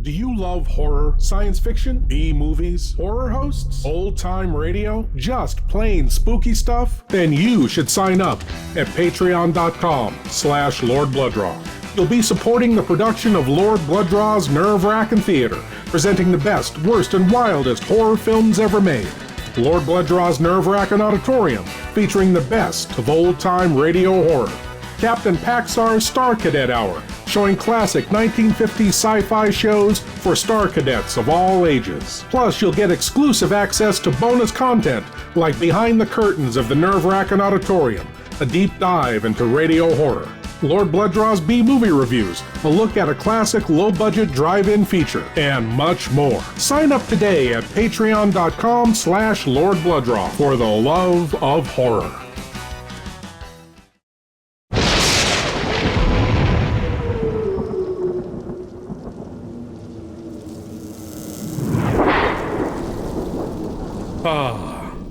Do you love horror, science fiction, B-movies, horror hosts, old-time radio, just plain spooky stuff? Then you should sign up at patreon.com/Lord Blood-Rah. You'll be supporting the production of Lord Blood-Rah's Wrackin Theater, presenting the best, worst, and wildest horror films ever made. Lord Blood-Rah's Wrackin Auditorium, featuring the best of old-time radio horror. Captain Paxar's Star Cadet Hour, showing classic 1950s sci-fi shows for Star Cadets of all ages. Plus, you'll get exclusive access to bonus content like Behind the Curtains of the Wrackin Auditorium, a deep dive into radio horror, Lord Blood-Rah's B-movie reviews, a look at a classic low-budget drive-in feature, and much more. Sign up today at patreon.com/Lord Blood-Rah for the love of horror.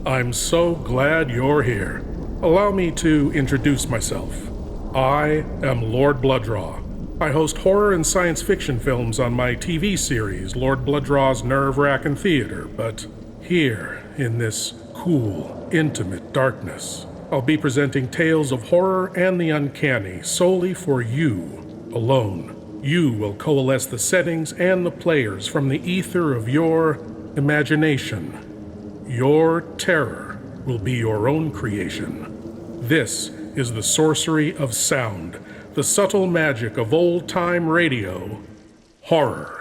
I'm so glad you're here. Allow me to introduce myself. I am Lord Blood-Rah. I host horror and science fiction films on my TV series, Lord Blood-Rah's Wrackin Theater, but here, in this cool, intimate darkness, I'll be presenting tales of horror and the uncanny solely for you alone. You will coalesce the settings and the players from the ether of your imagination. Your terror will be your own creation. This is the sorcery of sound, the subtle magic of old-time radio, horror.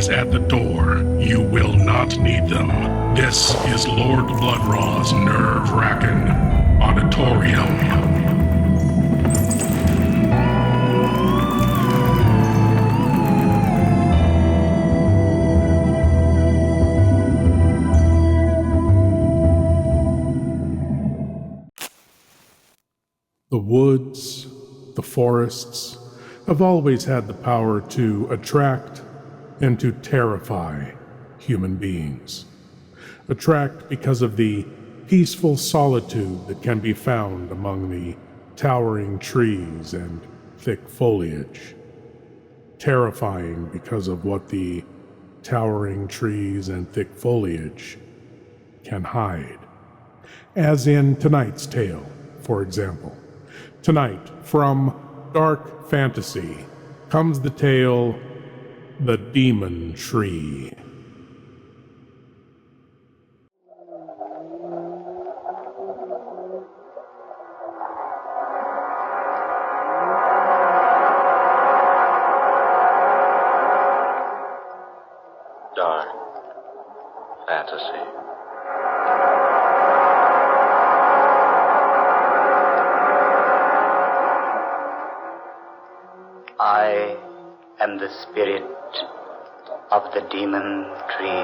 At the door. You will not need them. This is Lord Blood-Rah's Wrackin Auditorium. The woods, the forests, have always had the power to attract and to terrify human beings. Attract because of the peaceful solitude that can be found among the towering trees and thick foliage. Terrifying because of what the towering trees and thick foliage can hide. As in tonight's tale, for example. Tonight, from dark fantasy, comes the tale The Demon Tree. Dark fantasy. I am the spirit of the demon tree.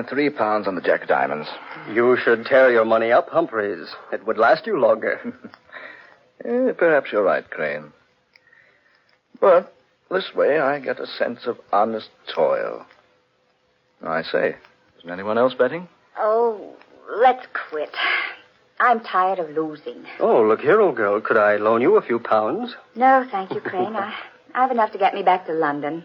£3 on the Jack of Diamonds. You should tear your money up, Humphreys. It would last you longer. Perhaps you're right, Crane. But this way I get a sense of honest toil. I say, isn't anyone else betting? Oh, let's quit. I'm tired of losing. Oh, look here, old girl. Could I loan you a few pounds? No, thank you, Crane. I've enough to get me back to London.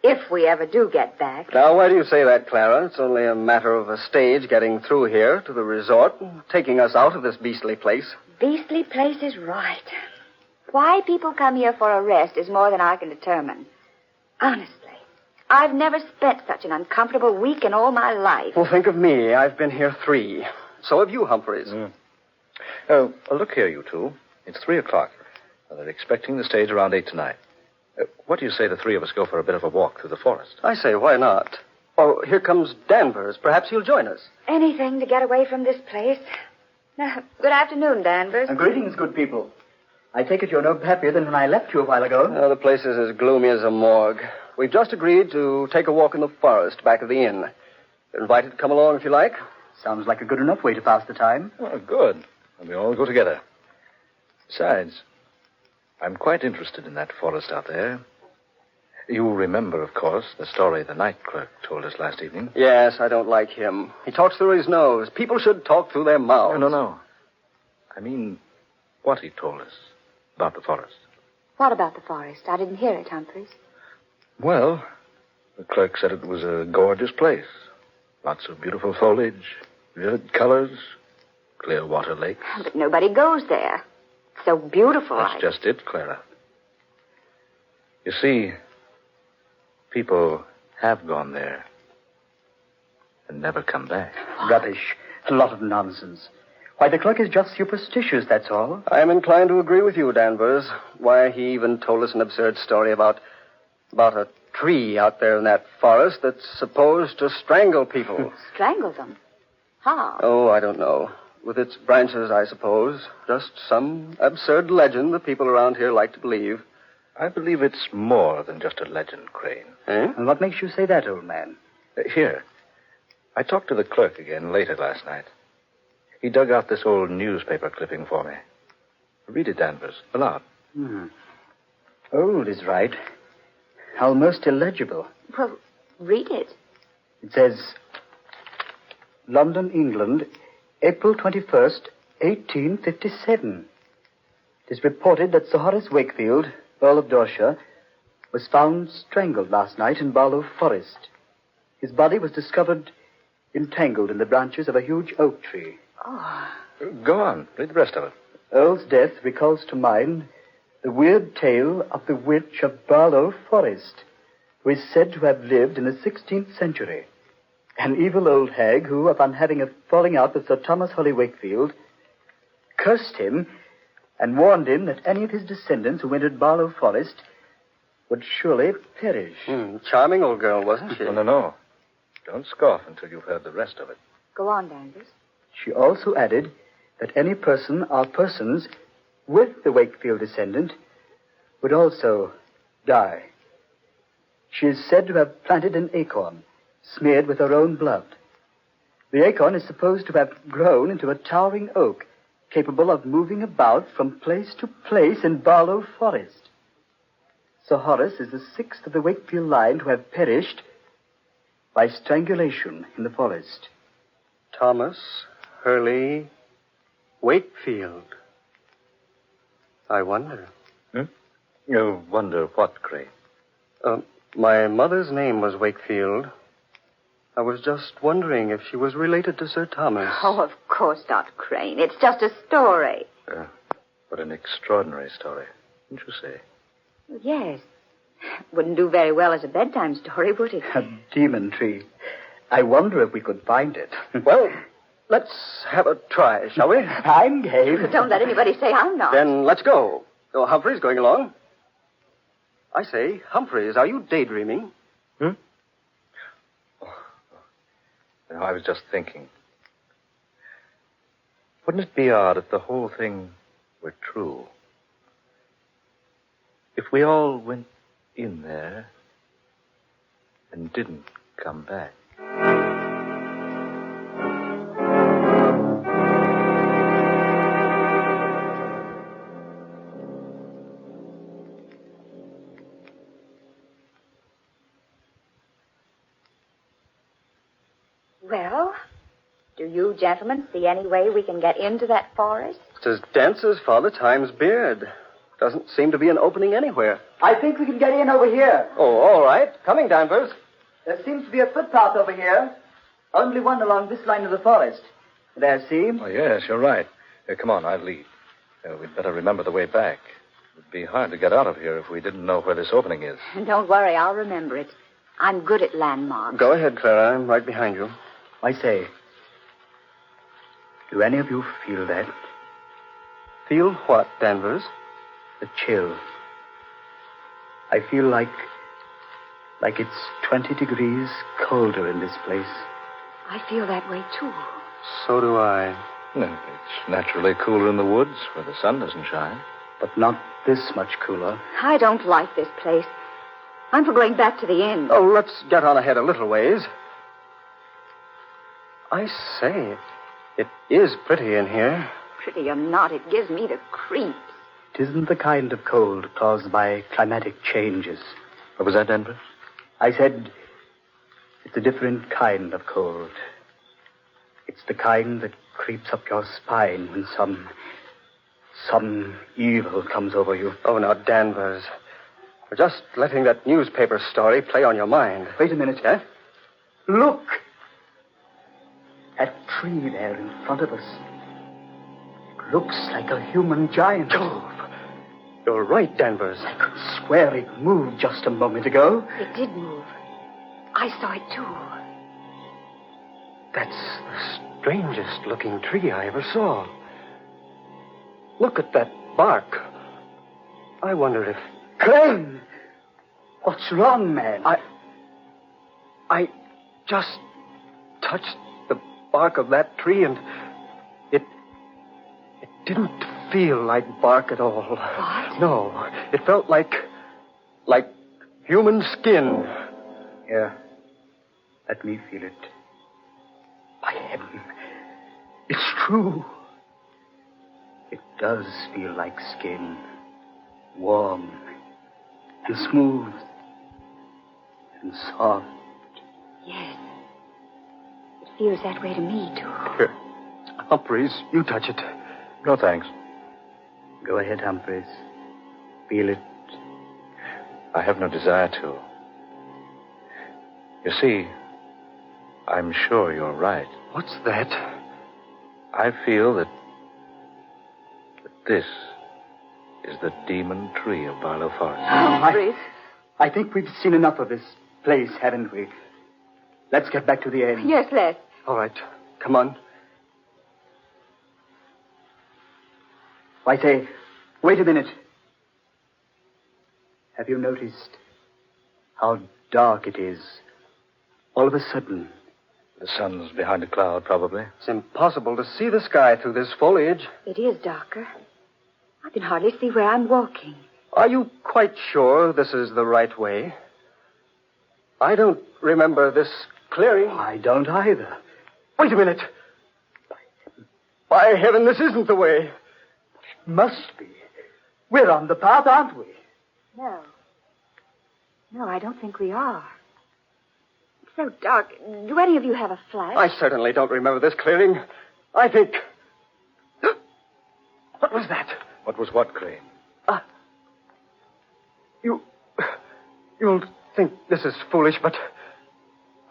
If we ever do get back. Now, why do you say that, Clara? It's only a matter of a stage getting through here to the resort, taking us out of this beastly place. Beastly place is right. Why people come here for a rest is more than I can determine. Honestly, I've never spent such an uncomfortable week in all my life. Well, think of me. I've been here 3. So have you, Humphreys. Oh, look here, you two. It's 3 o'clock. They're expecting the stage around 8 tonight. What do you say the 3 of us go for a bit of a walk through the forest? I say, why not? Oh, here comes Danvers. Perhaps he'll join us. Anything to get away from this place. Good afternoon, Danvers. Greetings, good people. I take it you're no happier than when I left you a while ago. The place is as gloomy as a morgue. We've just agreed to take a walk in the forest back of the inn. You're invited to come along if you like. Sounds like a good enough way to pass the time. Oh, good. And we all go together. Besides, I'm quite interested in that forest out there. You remember, of course, the story the night clerk told us last evening. Yes, I don't like him. He talks through his nose. People should talk through their mouths. No. I mean, what he told us about the forest. What about the forest? I didn't hear it, Humphreys. Well, the clerk said it was a gorgeous place. Lots of beautiful foliage, vivid colors, clear water lakes. But nobody goes there. It's so beautiful. That's just it, Clara. You see, people have gone there and never come back. Rubbish. A lot of nonsense. Why, the clerk is just superstitious, that's all. I'm inclined to agree with you, Danvers. Why, he even told us an absurd story about a tree out there in that forest that's supposed to strangle people. Strangle them? How? Oh, I don't know. With its branches, I suppose. Just some absurd legend that people around here like to believe. I believe it's more than just a legend, Crane. Eh? And what makes you say that, old man? Here. I talked to the clerk again later last night. He dug out this old newspaper clipping for me. Read it, Danvers, aloud. Old is right. Almost illegible. Well, read it. It says, London, England, April 21st, 1857. It is reported that Sir Horace Wakefield, Earl of Dorset, was found strangled last night in Barlow Forest. His body was discovered entangled in the branches of a huge oak tree. Oh. Go on. Read the rest of it. Earl's death recalls to mind the weird tale of the witch of Barlow Forest, who is said to have lived in the 16th century. An evil old hag who, upon having a falling out with Sir Thomas Holly Wakefield, cursed him and warned him that any of his descendants who entered Barlow Forest would surely perish. Charming old girl, wasn't she? No. Don't scoff until you've heard the rest of it. Go on, Danvers. She also added that any person or persons with the Wakefield descendant would also die. She is said to have planted an acorn smeared with her own blood. The acorn is supposed to have grown into a towering oak capable of moving about from place to place in Barlow Forest. Sir Horace is the sixth of the Wakefield line to have perished by strangulation in the forest. Thomas Hurley Wakefield. I wonder. You wonder what, Crane? My mother's name was Wakefield. I was just wondering if she was related to Sir Thomas. Oh, of course not, Crane. It's just a story. What an extraordinary story, wouldn't you say? Yes. Wouldn't do very well as a bedtime story, would it? A demon tree. I wonder if we could find it. Well, let's have a try, shall we? I'm game. Don't let anybody say I'm not. Then let's go. Oh, Humphrey's going along. I say, Humphreys, are you daydreaming? I was just thinking. Wouldn't it be odd if the whole thing were true? If we all went in there and didn't come back. Well, do you gentlemen see any way we can get into that forest? It's as dense as Father Time's beard. Doesn't seem to be an opening anywhere. I think we can get in over here. Oh, all right. Coming, Danvers. There seems to be a footpath over here. Only one along this line of the forest. There, see? Oh, yes, you're right. Come on, I'll lead. We'd better remember the way back. It'd be hard to get out of here if we didn't know where this opening is. Don't worry, I'll remember it. I'm good at landmarks. Go ahead, Clara. I'm right behind you. I say, do any of you feel that? Feel what, Danvers? The chill. I feel like Like it's 20 degrees colder in this place. I feel that way, too. So do I. No, it's naturally cooler in the woods where the sun doesn't shine. But not this much cooler. I don't like this place. I'm for going back to the inn. Oh, let's get on ahead a little ways. I say, it is pretty in here. Pretty or not, it gives me the creeps. It isn't the kind of cold caused by climatic changes. What was that, Danvers? I said it's a different kind of cold. It's the kind that creeps up your spine when some evil comes over you. Oh, now, Danvers. We're just letting that newspaper story play on your mind. Wait a minute, eh? Look! That tree there in front of us. It looks like a human giant. Jove! You're right, Danvers. I could swear it moved just a moment ago. It did move. I saw it, too. That's the strangest looking tree I ever saw. Look at that bark. I wonder if... Crane! What's wrong, man? I just touched the bark of that tree and it didn't feel like bark at all. What? No, it felt like human skin. Here, let me feel it. By heaven, it's true. It does feel like skin. Warm and smooth and soft. Yes. It feels that way to me, too. Here, Humphreys, you touch it. No, thanks. Go ahead, Humphreys. Feel it. I have no desire to. You see, I'm sure you're right. What's that? I feel that this is the demon tree of Barlow Forest. Humphreys. I think we've seen enough of this place, haven't we? Let's get back to the inn. Yes, let's. All right, come on. I say, wait a minute. Have you noticed how dark it is? All of a sudden. The sun's behind a cloud, probably. It's impossible to see the sky through this foliage. It is darker. I can hardly see where I'm walking. Are you quite sure this is the right way? I don't remember this clearing. I don't either. Wait a minute. By heaven, this isn't the way. It must be. We're on the path, aren't we? No. No, I don't think we are. It's so dark. Do any of you have a flash? I certainly don't remember this clearing. I think... What was that? What was what, Crane? You'll think this is foolish, but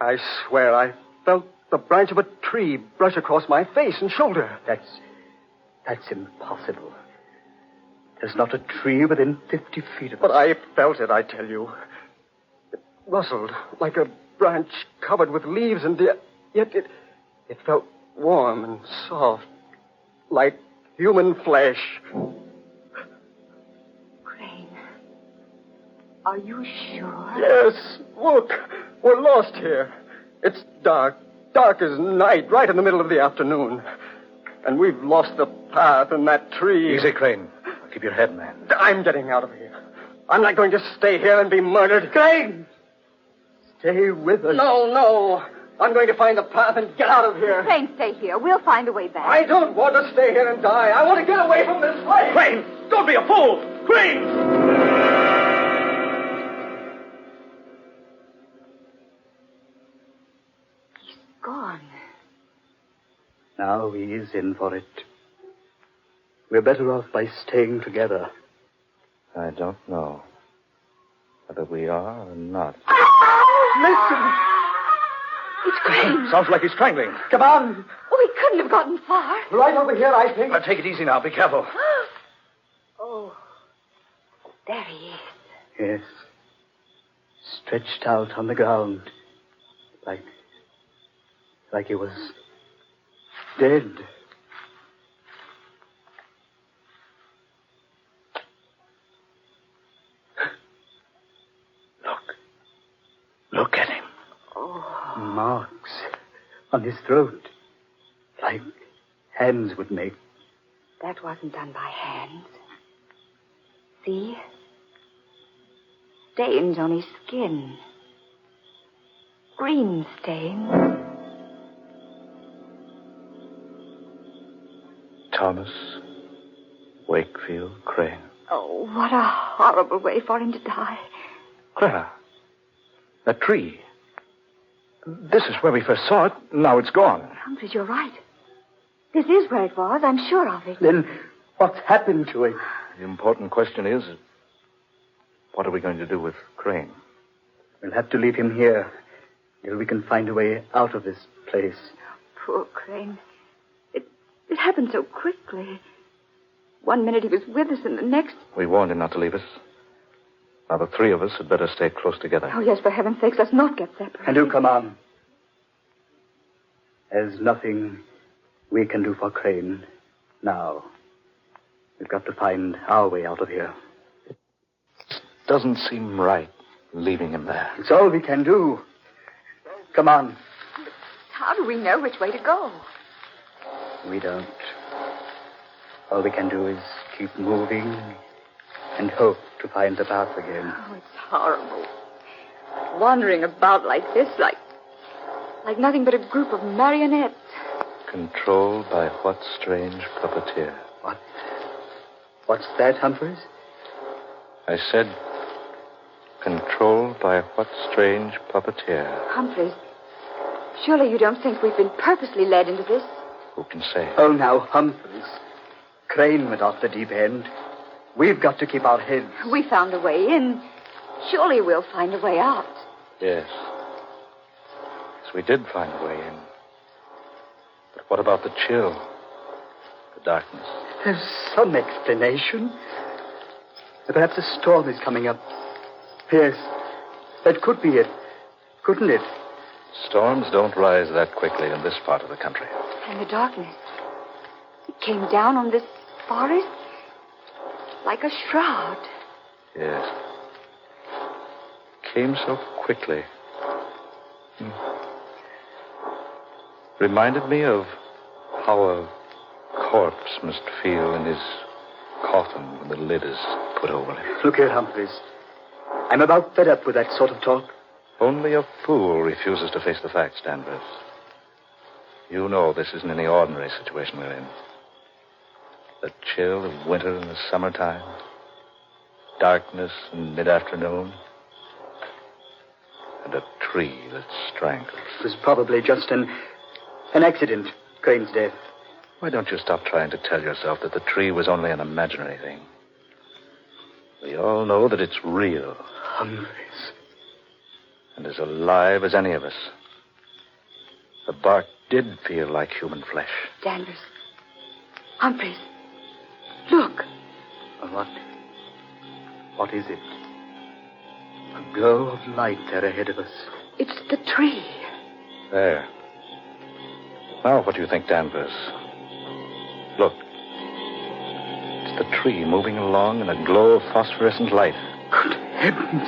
I swear I felt the branch of a tree brush across my face and shoulder. That's impossible. There's not a tree within 50 feet of us. But I felt it, I tell you. It rustled like a branch covered with leaves, and yet it felt warm and soft, like human flesh. Crane, are you sure? Yes, look, we're lost here. It's dark as night, right in the middle of the afternoon. And we've lost the path and that tree. Easy, Crane. Keep your head, man. I'm getting out of here. I'm not going to stay here and be murdered. Crane! Stay with us. No. I'm going to find the path and get out of here. Crane, stay here. We'll find a way back. I don't want to stay here and die. I want to get away from this place. Crane! Don't be a fool! Crane! Gone. Now he is in for it. We're better off by staying together. I don't know whether we are or not. Listen! It's Crane. Sounds like he's strangling. Come on! Oh, he couldn't have gotten far. Right over here, I think. Now, take it easy now. Be careful. Oh, there he is. Yes. Stretched out on the ground. Like he was dead. marks on his throat, like hands would make. That wasn't done by hands. See? Stains on his skin. Green stains. Thomas Wakefield Crane. Oh, what a horrible way for him to die. Clara, that tree. This is where we first saw it. Now it's gone. Humphreys, you're right. This is where it was. I'm sure of it. Then what's happened to it? The important question is, what are we going to do with Crane? We'll have to leave him here till we can find a way out of this place. Poor Crane. It happened so quickly. One minute he was with us, and the next... We warned him not to leave us. Now, the three of us had better stay close together. Oh, yes, for heaven's sakes, let's not get separated. And do come on. There's nothing we can do for Crane now. We've got to find our way out of here. It doesn't seem right, leaving him there. It's all we can do. Come on. How do we know which way to go? We don't. All we can do is keep moving and hope to find the path again. Oh, it's horrible. Wandering about like this, like nothing but a group of marionettes. Controlled by what strange puppeteer? What's that, Humphreys? I said, controlled by what strange puppeteer? Humphreys, surely you don't think we've been purposely led into this? Who can say? Oh, now, Humphreys. Crane went off the deep end. We've got to keep our heads. We found a way in. Surely we'll find a way out. Yes. Yes, we did find a way in. But what about the chill? The darkness? There's some explanation. Perhaps a storm is coming up. Yes, that could be it. Couldn't it? Storms don't rise that quickly in this part of the country. And the darkness. It came down on this forest like a shroud. Yes. Came so quickly. Reminded me of how a corpse must feel in his coffin when the lid is put over it. Look here, Humphreys. I'm about fed up with that sort of talk. Only a fool refuses to face the facts, Danvers. You know this isn't any ordinary situation we're in. The chill of winter in the summertime. Darkness in mid-afternoon. And a tree that strangles. It was probably just an accident, Crane's death. Why don't you stop trying to tell yourself that the tree was only an imaginary thing? We all know that it's real. Humphreys. And as alive as any of us. The bark did feel like human flesh. Danvers. Humphreys. Look. What is it? A glow of light there ahead of us. It's the tree. There. Now, what do you think, Danvers? Look. It's the tree moving along in a glow of phosphorescent light. Good heavens.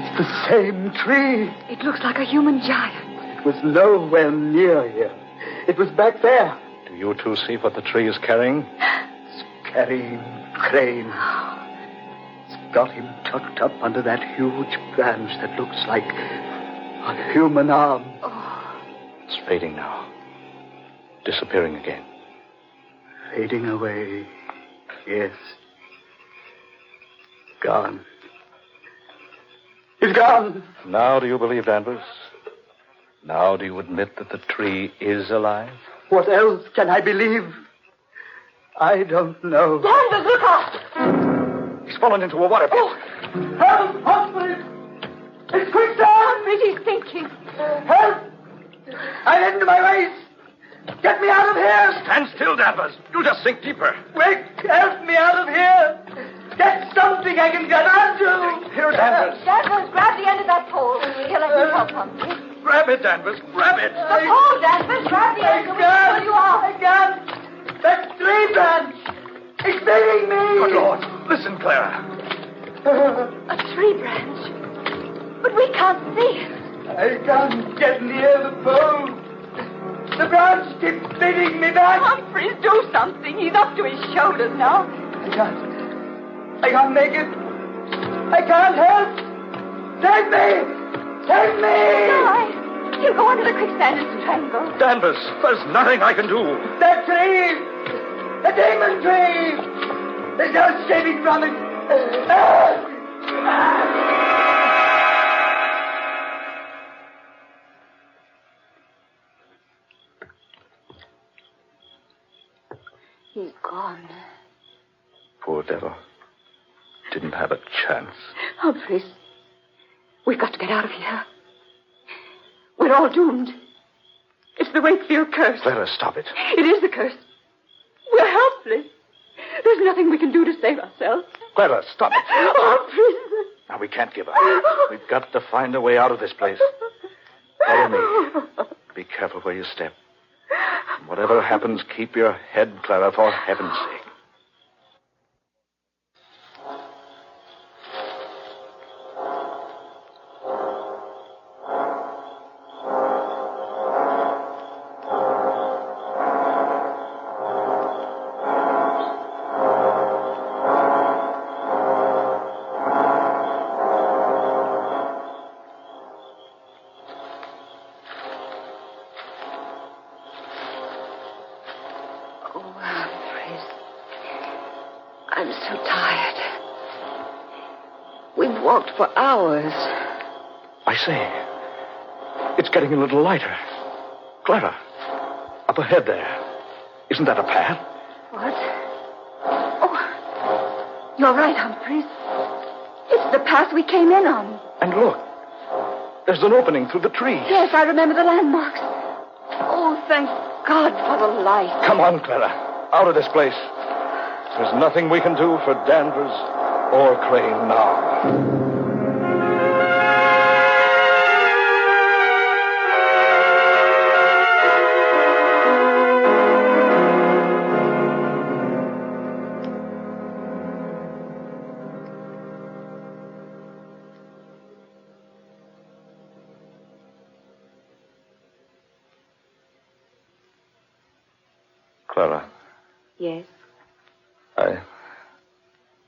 It's the same tree. It looks like a human giant. It was nowhere near here. It was back there. Do you two see what the tree is carrying? It's carrying Crane. It's got him tucked up under that huge branch that looks like a human arm. Oh. It's fading now. Disappearing again. Fading away. Yes. Gone. He's gone. Now do you believe, Danvers? Now do you admit that the tree is alive? What else can I believe? I don't know. Danvers, look out! He's fallen into a water pit. Oh. Help! Humphreys! It's quicksand! Humphreys, he's sinking. Help! I'm into my waist! Get me out of here! Stand still, Danvers. You'll just sink deeper. Quick! Help me out of here! Get something I can get onto! Here, Danvers. Danvers, grab the end of that pole. Here, let me help Humphreys. Grab it, Danvers. Grab it. The pole, Danvers, grab the end so we can pull you off. I can't! That tree branch! It's beating me! Good Lord. Listen, Clara. A tree branch. But we can't see it. I can't get near the pole. The branch keeps bidding me back. Humphreys, do something. He's up to his shoulders now. I can't make it. I can't help. Take me! Take me! Why? He'll go under the quicksand and strangle. Danvers, there's nothing I can do. That tree! The demon tree! There's no escaping from it. He's gone. Poor devil. Didn't have a chance. Humphreys, we've got to get out of here. We're all doomed. It's the Wakefield curse. Clara, stop it. It is the curse. We're helpless. There's nothing we can do to save ourselves. Clara, stop it. Humphreys. Now, we can't give up. We've got to find a way out of this place. Follow me. Be careful where you step. Whatever happens, keep your head, Clara, for heaven's sake. I'm so tired. We've walked for hours. I say, it's getting a little lighter. Clara, up ahead there. Isn't that a path? What? Oh, you're right, Humphreys. It's the path we came in on. And look, there's an opening through the trees. Yes, I remember the landmarks. Oh, thank God for the light. Come on, Clara. Out of this place. There's nothing we can do for Danvers or Crane now. Clara. Yes?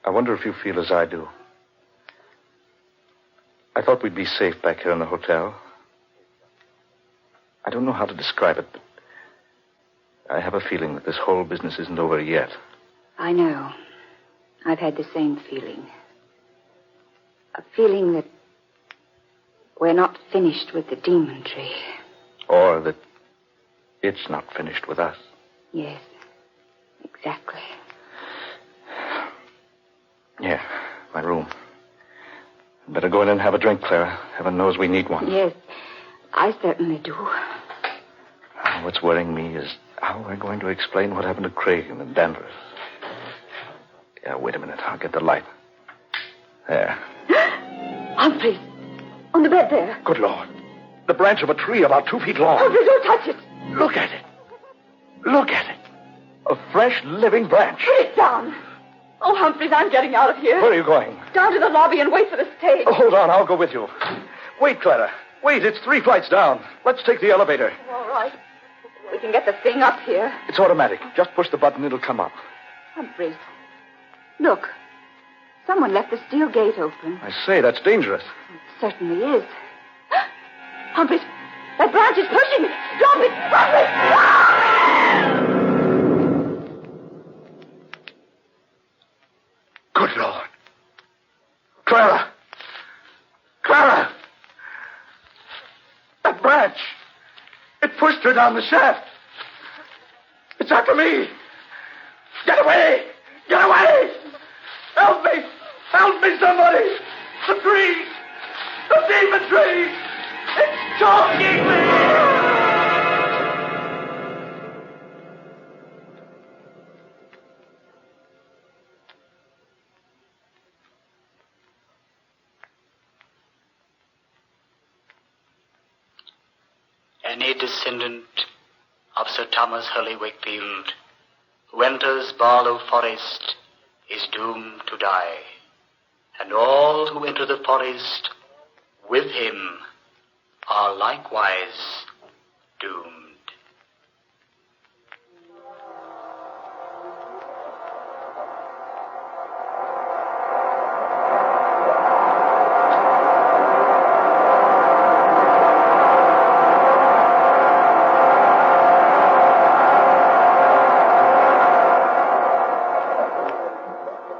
I wonder if you feel as I do. I thought we'd be safe back here in the hotel. I don't know how to describe it, but I have a feeling that this whole business isn't over yet. I know. I've had the same feeling. A feeling that we're not finished with the demon tree. Or that it's not finished with us. Yes, exactly. Yeah, my room. Better go in and have a drink, Clara. Heaven knows we need one. Yes, I certainly do. What's worrying me is how we're going to explain what happened to Craig and Danvers. Yeah, wait a minute. I'll get the light. There. Humphreys, on the bed there. Good Lord. The branch of a tree about 2 feet long. Humphreys, don't touch it. Look at it. Look at it. A fresh, living branch. Put it down. Oh, Humphreys, I'm getting out of here. Where are you going? Down to the lobby and wait for the stage. Oh, hold on. I'll go with you. Wait, Clara. Wait, it's 3 flights down. Let's take the elevator. All right. We can get the thing up here. It's automatic. Just push the button, it'll come up. Humphreys, look. Someone left the steel gate open. I say, that's dangerous. It certainly is. Humphreys, that branch is pushing. Drop it! Humphreys! Good Lord. Clara! Clara! That branch! It pushed her down the shaft. It's after me. Get away! Get away! Help me! Help me, somebody! The tree! The demon tree! It's choking me! Any descendant of Sir Thomas Hurley Wakefield who enters Barlow Forest is doomed to die, and all who enter the forest with him are likewise doomed.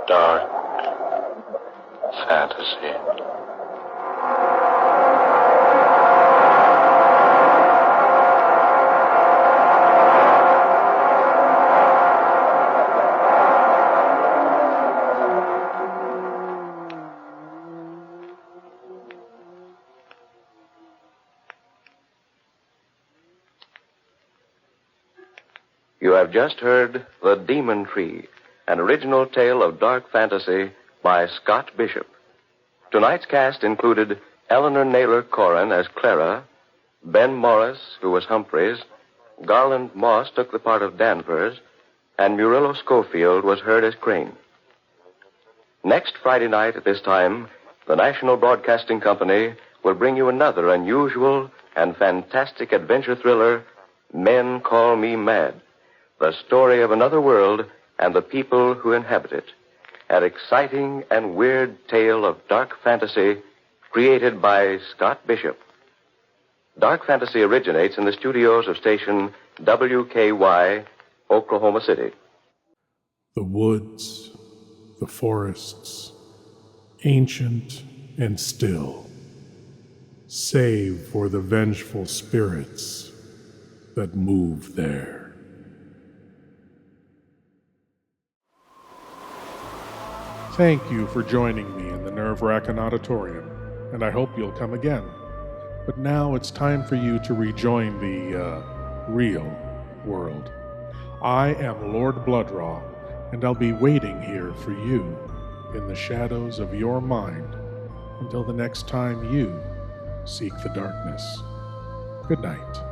Dark fantasy. You have just heard The Demon Tree, an original tale of dark fantasy by Scott Bishop. Tonight's cast included Eleanor Naylor Corrin as Clara, Ben Morris, who was Humphreys, Garland Moss took the part of Danvers, and Murillo Schofield was heard as Crane. Next Friday night at this time, the National Broadcasting Company will bring you another unusual and fantastic adventure thriller, Men Call Me Mad, the story of another world and the people who inhabit it. An exciting and weird tale of dark fantasy created by Scott Bishop. Dark fantasy originates in the studios of station WKY, Oklahoma City. The woods, the forests, ancient and still, save for the vengeful spirits that move there. Thank you for joining me in the Wrackin Auditorium, and I hope you'll come again. But now it's time for you to rejoin the, real world. I am Lord Blood-Rah, and I'll be waiting here for you in the shadows of your mind until the next time you seek the darkness. Good night.